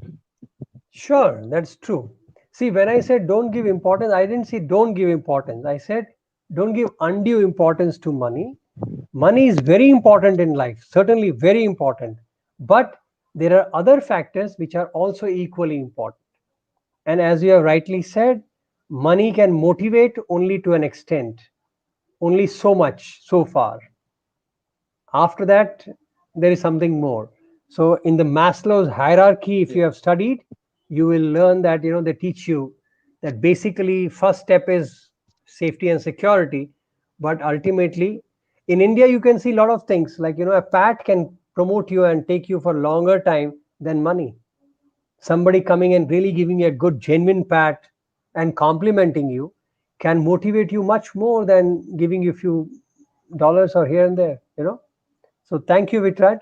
Sure, that's true. See, when I said don't give importance, I didn't say don't give importance. I said don't give undue importance to money. Money is very important in life, certainly very important. But there are other factors which are also equally important. And as you have rightly said, money can motivate only to an extent, only so much, so far. After that, there is something more. So in the Maslow's hierarchy, if Yeah. you have studied, you will learn that they teach you that basically first step is safety and security, but ultimately in India you can see a lot of things like a pat can promote you and take you for longer time than money. Somebody coming and really giving you a good genuine pat and complimenting you can motivate you much more than giving you a few dollars or here and there. So thank you, Vitraj.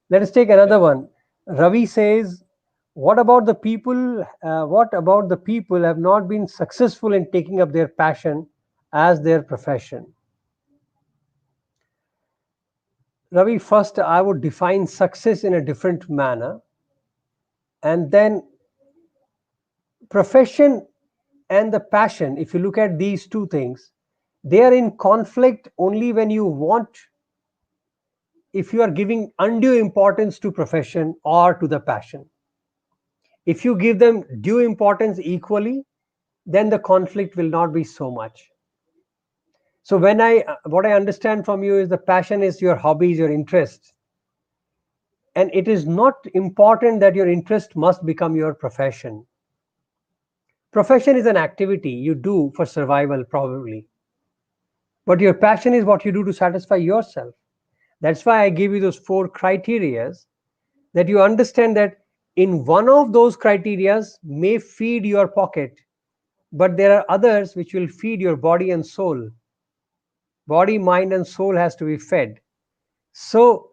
Let us take Yeah. another one. Ravi says, "What about the people? What about the people have not been successful in taking up their passion as their profession?" Ravi, first I would define success in a different manner, and then profession and the passion. If you look at these two things, they are in conflict only when you want. If you are giving undue importance to profession or to the passion. If you give them due importance equally, then the conflict will not be so much. So what I understand from you is the passion is your hobbies, your interests, and it is not important that your interest must become your profession. Profession is an activity you do for survival probably, but your passion is what you do to satisfy yourself. That's why I give you those 4 criterias, that you understand that in one of those criterias may feed your pocket, but there are others which will feed your body and soul. Body, mind, and soul has to be fed. So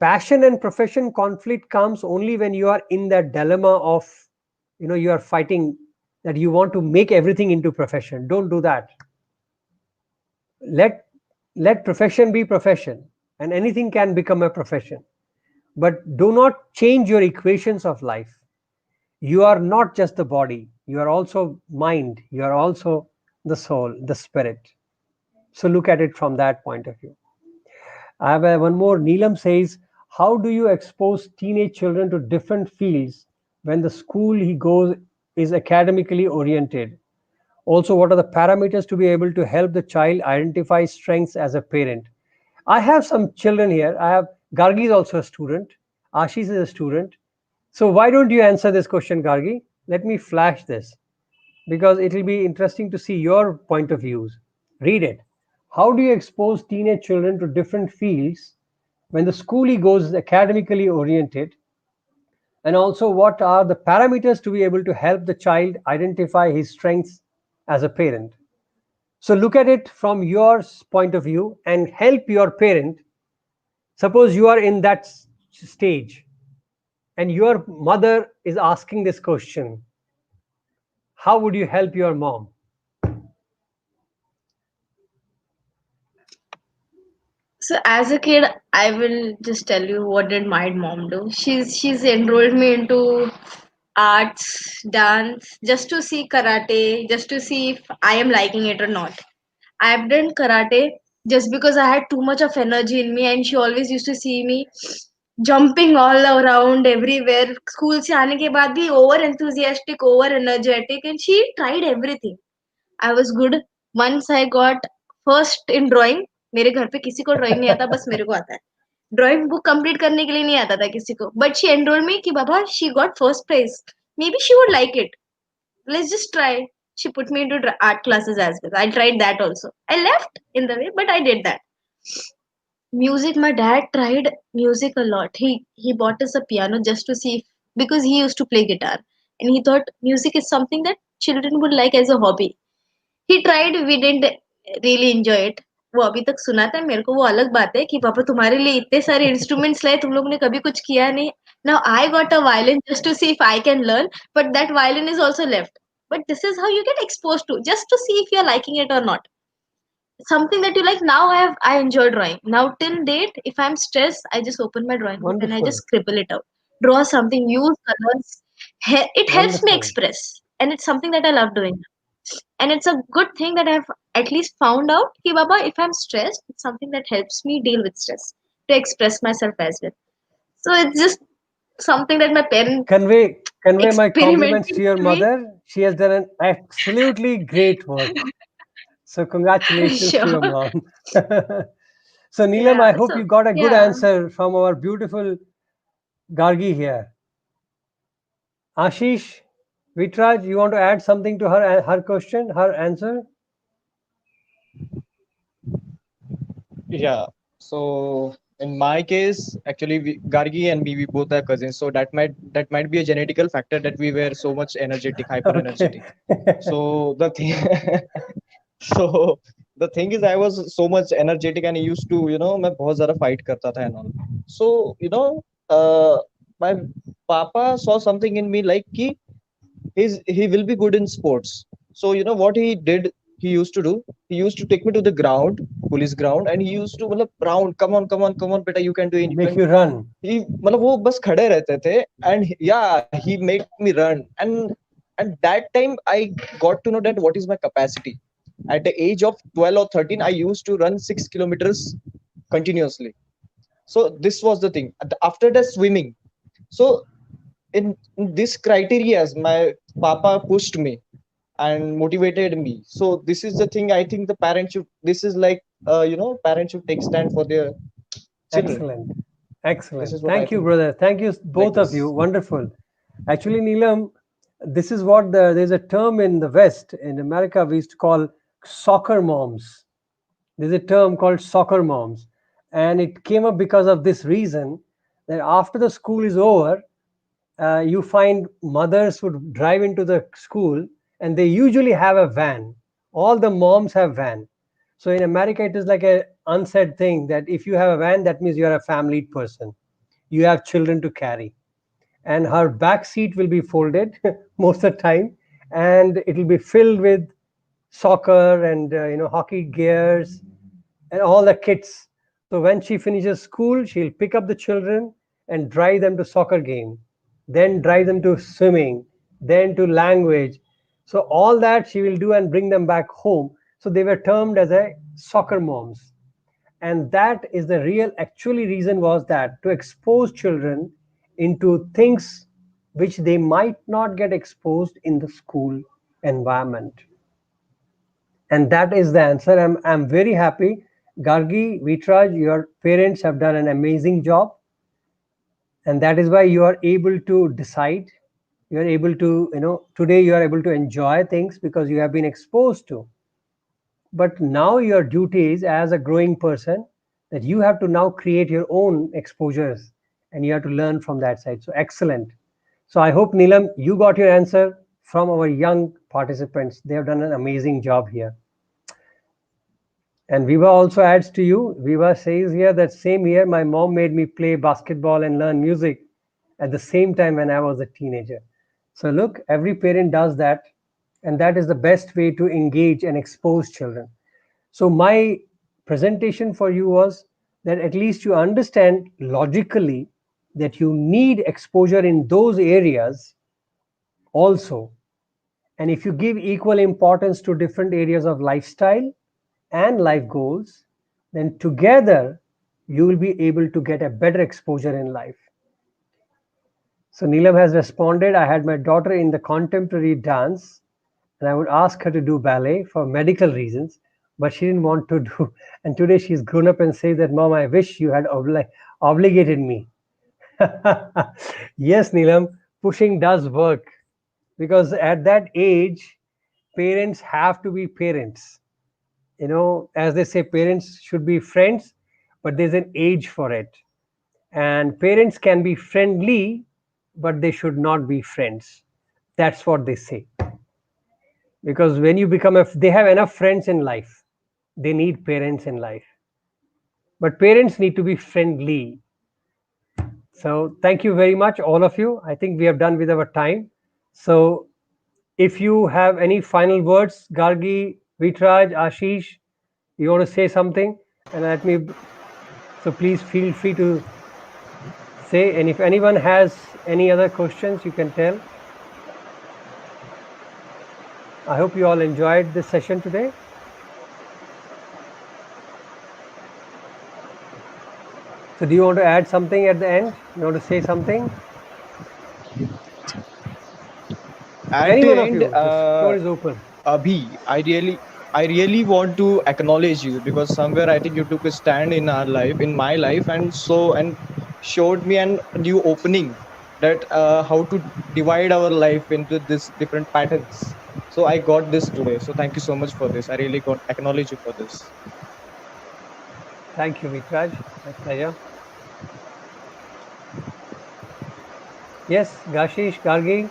passion and profession conflict comes only when you are in that dilemma of, you are fighting that you want to make everything into profession. Don't do that. Let let profession be profession, and anything can become a profession, but do not change your equations of life. You are not just the body, you are also mind, you are also the soul, the spirit. So look at it from that point of view. I have one more. Neelam says, how do you expose teenage children to different fields when the school he goes is academically oriented? Also, what are the parameters to be able to help the child identify strengths as a parent? I have some children here. I have Gargi is also a student. Ashish is a student. So why don't you answer this question, Gargi? Let me flash this because it will be interesting to see your point of views. Read it. How do you expose teenage children to different fields when the school he goes is academically oriented? And also, what are the parameters to be able to help the child identify his strengths as a parent? So, look at it from your point of view and help your parent. Suppose you are in that stage and your mother is asking this question. How would you help your mom? So as a kid, I will just tell you what did my mom do. She's enrolled me into arts, dance, just to see karate, just to see if I am liking it or not. I've done karate just because I had too much of energy in me, and she always used to see me jumping all around everywhere. School से आने के बाद भी over enthusiastic, over energetic, and she tried everything. I was good. Once I got first in drawing. मेरे घर पे किसी को ड्राइंग नहीं आता, बस मेरे को आता है. ड्राइंग बुक कंप्लीट करने के लिए नहीं आता था किसी को, बट शी एनरोल मी कि बाबा she got first prize, maybe she would like it, let's just try. She put me into art classes as well. I tried that also. I left in the way, but I did that. Music, my dad tried music a lot. He bought us a piano just to see if, because he used to play guitar, and he thought music is something that children would like as a hobby. He tried, we didn't really enjoy it. वो अभी तक सुनाता है मेरे को. वो अलग बात है कि पापा तुम्हारे लिए इतने सारे इंस्ट्रूमेंट्स लाए, तुम लोग ने कभी कुछ किया नहीं. Now I got a violin just to see if I can learn, but that violin is also left. But this is how you get exposed to, just to see if you're liking it or not. Something that you like. Now I enjoy drawing. Now till date, if I'm stressed, I just open my drawing book and I just Wonderful. scribble it out. Draw something, use colors. It helps me Wonderful. express, and it's something that I love doing. And it's a good thing that I've at least found out ki baba, if I'm stressed, it's something that helps me deal with stress, to express myself as well. So it's just something that my parents Convey my compliments experimented to your with me. mother. She has done an absolutely great work. So congratulations to Sure. your mom. So Neelam, Yeah. I hope So you got a good yeah. answer from our beautiful Gargi here. Ashish, Vitraj, you want to add something to her question, her answer? Yeah. So in my case, actually, Gargi and me, we both are cousins. So that might be a genetical factor that we were so much energetic, hyper Okay. energetic. So the thing, so the thing is, I was so much energetic and I used to, मैं बहुत ज़्यादा fight करता था and all. So my papa saw something in me like कि he will be good in sports. So what he did, he used to do, he used to take me to the ground, police ground, and he used to मतलब round, come on, come on, come on, beta, you can do it, you Make can. you run. He मतलब वो बस खड़े रहते थे, and yeah, he made me run, and that time I got to know that what is my capacity. At the age of 12 or 13, I used to run 6 kilometers continuously. So this was the thing. After the swimming, so in this criteria, my papa pushed me and motivated me. So this is the thing. I think the parents should. This is like parents should take stand for their children. Excellent. This Excellent. is what I Thank you, think. brother. Thank you, Like both of you. this. Wonderful. Actually, Neelam, this is what there's a term in the West, in America, we used to call soccer moms. There's a term called soccer moms. And it came up because of this reason that after the school is over, you find mothers would drive into the school and they usually have a van. All the moms have van. So in America, it is like a unsaid thing that if you have a van, that means you are a family person. You have children to carry, and her back seat will be folded most of the time, and it will be filled with soccer and hockey gears and all the kits. So when she finishes school, she'll pick up the children and drive them to soccer game, then drive them to swimming, then to language. So all that she will do and bring them back home. So they were termed as a soccer moms. And that is the real actually reason was that to expose children into things which they might not get exposed in the school environment. And that is the answer. I'm very happy. Gargi, Vitraj, your parents have done an amazing job. And that is why you are able to decide. You are able to, today you are able to enjoy things because you have been exposed to. But now your duty is as a growing person that you have to now create your own exposures and you have to learn from that side. So excellent. So I hope Neelam, you got your answer from our young participants. They have done an amazing job here. And Viva also adds to you. Viva says here that same year my mom made me play basketball and learn music at the same time when I was a teenager. So look, every parent does that, and that is the best way to engage and expose children. So my presentation for you was that at least you understand logically that you need exposure in those areas also. And if you give equal importance to different areas of lifestyle and life goals, then together you will be able to get a better exposure in life. So Neelam has responded, I had my daughter in the contemporary dance and I would ask her to do ballet for medical reasons, but she didn't want to do. And today she's grown up and says that, Mom, I wish you had obligated me. Yes, Neelam, pushing does work because at that age, parents have to be parents. You know, as they say, parents should be friends, but there's an age for it. And parents can be friendly, but they should not be friends. That's what they say. Because when you become they have enough friends in life, they need parents in life. But parents need to be friendly. So thank you very much, all of you. I think we have done with our time. So if you have any final words, Gargi, Vitraj, Ashish, you want to say something? And let me, so please feel free to say. And if anyone has any other questions, you can tell. I hope you all enjoyed this session today. So do you want to add something at the end? You want to say something? At Any the one of end, you, the floor is open. Abhi, I really want to acknowledge you because somewhere I think you took a stand in our life, in my life, and showed me a new opening that how to divide our life into this different patterns. So I got this today. So thank you so much for this. I really got acknowledge you for this. Thank you, Vitraj. My pleasure. Yes, Gashish, Gargi.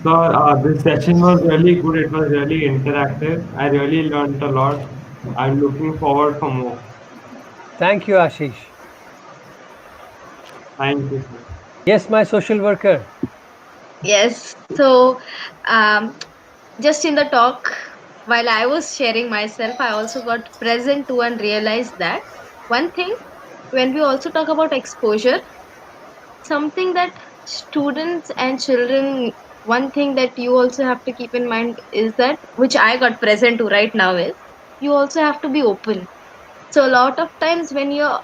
So this session was really good. It was really interactive. I really learned a lot. I'm looking forward for more. Thank you, Ashish. Thank you, sir. Yes, my social worker. Yes. So, um, just in the talk, while I was sharing myself, I also got present to and realized that one thing, when we also talk about exposure, something that students and children, one thing that you also have to keep in mind is that, which I got present to right now, is you also have to be open. So a lot of times when your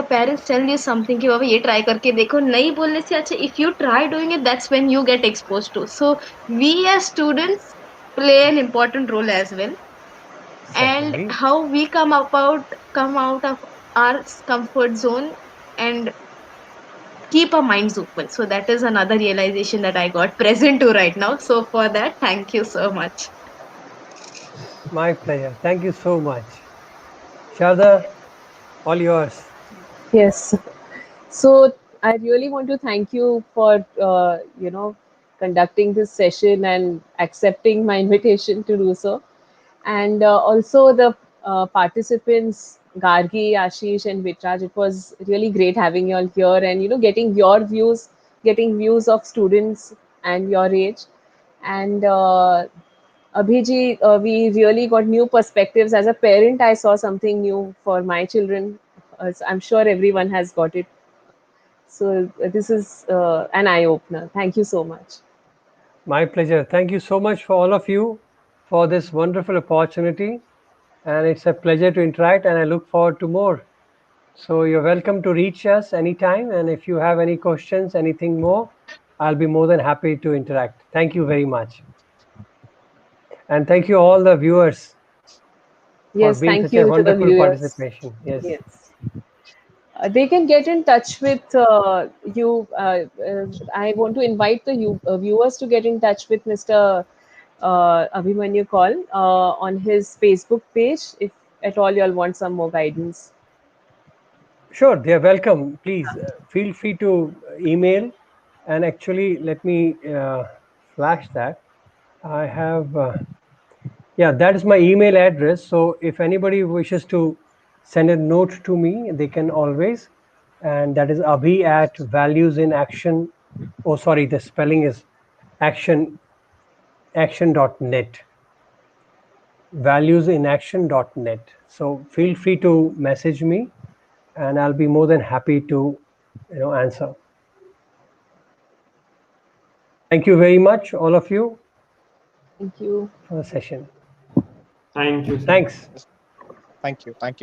parents tell you something कि बाबा ये try करके देखो, नहीं बोलने से अच्छा, if you try doing it, that's when you get exposed to. So we as students play an important role as well, and Certainly. how we come out of our comfort zone and keep our minds open. So that is another realization that I got present to right now. So for that, thank you so much. My pleasure. Thank you so much. Sharda, all yours. Yes. So I really want to thank you for conducting this session and accepting my invitation to do so, and also the participants Gargi, Ashish, and Vitraj. It was really great having you all here, and getting your views, getting views of students and your age, and Abhiji, we really got new perspectives. As a parent, I saw something new for my children. I'm sure everyone has got it. So this is an eye opener. Thank you so much. My pleasure. Thank you so much for all of you for this wonderful opportunity. And it's a pleasure to interact, and I look forward to more. So you're welcome to reach us anytime. And if you have any questions, anything more, I'll be more than happy to interact. Thank you very much. And thank you all the viewers for Yes, being thank such a you to the wonderful viewers. participation. Yes. Yes. They can get in touch with you. I want to invite the viewers to get in touch with Mr. Abhimanyu Kaul on his Facebook page if at all you all want some more guidance. Sure, they're welcome. Please feel free to email. And actually, let me flash that. I have, yeah, that is my email address. So if anybody wishes to send a note to me, they can always. And that is abhi at values in action. Oh, sorry, the spelling is action.net. Valuesinaction.net. So feel free to message me, and I'll be more than happy to answer. Thank you very much, all of you, Thank you. for the session. Thank you, sir. Thanks. Thank you. Thank you.